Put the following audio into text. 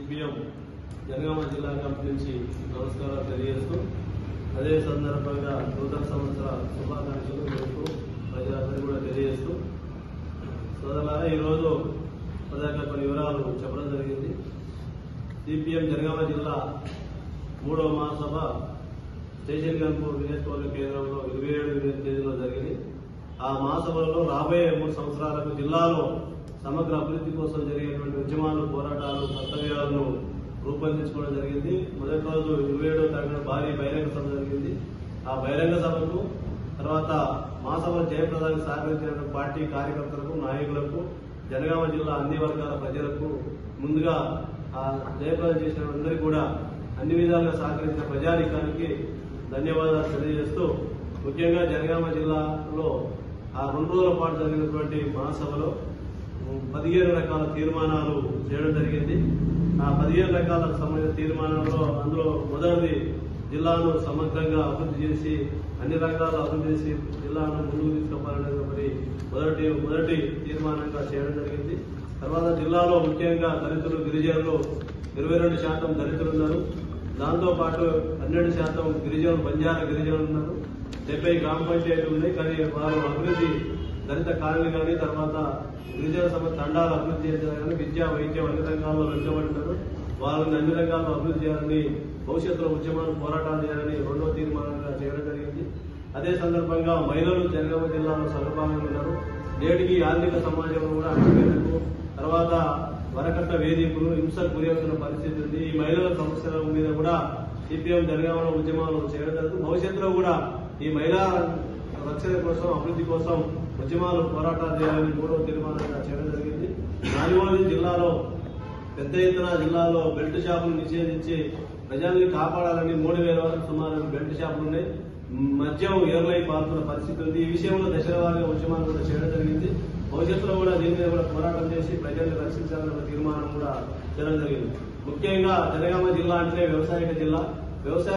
CPM Janagama జిల్లా committee నుంచి నమస్కారాలు తెలియజేస్తూ అదే సందర్భంగా నూతన సంవత్సర శుభాకాంక్షలు మీకు ప్రజలందరూ కూడా తెలియజేస్తూ సోదరులారా ఈరోజు కొన్ని వివరాలు చెప్పడం జరిగింది. సిపిఎం జనగామ జిల్లా 3వ మహాసభ స్టేషన్ గన్పూర్ నియోజకవర్గ కేంద్రంలో 27 తేదీలో జరిగింది. ఆ మహాసభలో రాబోయే 3 సంవత్సరాలకు జిల్లాలో సమగ్ర అభివృద్ధి కోసం జరిగేటువంటి ఉద్యమాలు, పోరాటాలు, కర్తవ్యాలను రూపొందించుకోవడం జరిగింది. మొదటి రోజు 27వ తారీఖున భారీ బహిరంగ సభ జరిగింది. ఆ బహిరంగ సభకు తర్వాత మహాసభ జయప్రదానికి సహకరించిన పార్టీ కార్యకర్తలకు, నాయకులకు, జనగామ జిల్లా అన్ని వర్గాల ప్రజలకు ముందుగా ఆ జయప్రదం చేసిన అందరికీ కూడా అన్ని విధాలుగా సహకరించిన ప్రజానికానికి ధన్యవాదాలు తెలియజేస్తూ ముఖ్యంగా జనగామ జిల్లాలో ఆ 2 రోజుల పాటు జరిగినటువంటి మహాసభలో 15 రకాల తీర్మానాలు చేయడం జరిగింది. ఆ 15 రకాల సంబంధించిన తీర్మానాల్లో అందులో మొదటిది జిల్లాను సమగ్రంగా అభివృద్ధి చేసి అన్ని రంగాల్లో అభివృద్ధి చేసి జిల్లాను ముందుకు తీసుకుపోవాలనేది మొదటి తీర్మానంగా చేయడం జరిగింది. తర్వాత జిల్లాలో ముఖ్యంగా దళితులు, గిరిజనులు 22% దళితులు ఉన్నారు. దాంతో పాటు 12% గిరిజనులు, బంజారా గిరిజనులు ఉన్నారు. 70 గ్రామ పంచాయతీలు ఉన్నాయి. కానీ వారు అభివృద్ధి దళిత కాలనీ కానీ తర్వాత గిరిజన తండాలు అభివృద్ధి చేయాలని కానీ విద్యా, వైద్యం అన్ని రంగాల్లో వెనుకబడినారు. వారిని అన్ని రంగాల్లో అభివృద్ధి చేయాలని, భవిష్యత్తులో ఉద్యమాలు, పోరాటాలు చేయాలని 2వ తీర్మానంగా చేయడం జరిగింది. అదే సందర్భంగా మహిళలు జనగామ జిల్లాలో సర్వభాగంగా ఉన్నారు. నేటికి ఆర్థిక సమాజంలో కూడా అణచివేతకు, తర్వాత వరకట్ట వేధింపులు, హింసకు గురవుతున్న పరిస్థితి ఉంది. ఈ మహిళల సమస్యల మీద కూడా సిపిఎం జనగామలో ఉద్యమాలు చేయడం జరుగుతుంది. భవిష్యత్తులో కూడా ఈ మహిళా రక్షణ కోసం, అభివృద్ధి కోసం ఉద్యమాలు, పోరాటాలు చేయాలని 3వ తీర్మానంగా చేయడం జరిగింది. 4వది జిల్లాలో పెద్ద ఎత్తున జిల్లాలో బెల్ట్ షాపులు నిషేధించి ప్రజల్ని కాపాడాలని 3000 వరకు సుమారు బెల్ట్ షాపులు ఉన్నాయి. మద్యం ఏర్లై పాల్గొన్న పరిస్థితి ఉంది. ఈ విషయంలో దశల వారీగా ఉద్యమాలు కూడా చేయడం జరిగింది. భవిష్యత్తులో కూడా దీని మీద కూడా పోరాటం చేసి ప్రజల్ని రక్షించాలన్న తీర్మానం కూడా చేయడం జరిగింది. ముఖ్యంగా జనగామ జిల్లా అంటే వ్యవసాయ జిల్లా. వ్యవసాయ